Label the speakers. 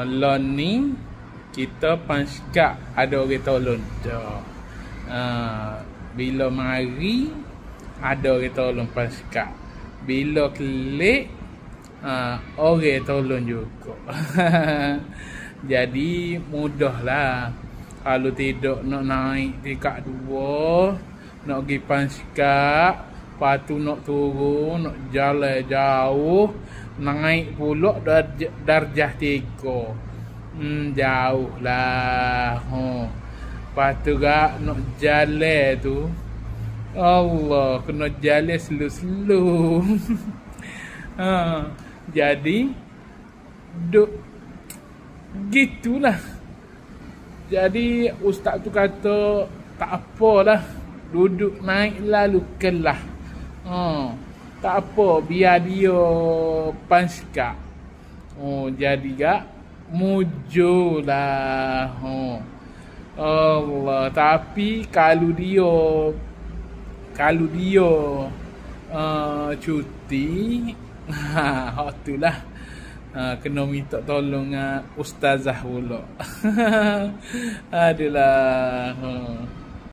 Speaker 1: Lon ni kita panskak ada orang tolong. Bila mari ada orang tolong panskak. Bila kelik orang tolong juga. Jadi mudahlah. Kalau tidak nak naik tingkat 2, nak pergi panskak, lepas tu nak turun, nak jalan jauh, naik pula darjah 3. Jauh lah. Lepas tu nak jalan tu, Allah, kena jalan slow-slow. Jadi gitulah. Jadi ustaz tu kata tak apalah, duduk naik lalu kelah. Tak apa, biar dia panskak. Jadi mujulah. Allah, tapi kalau dia cuti, itulah kena minta tolong ustazah pula. Adalah.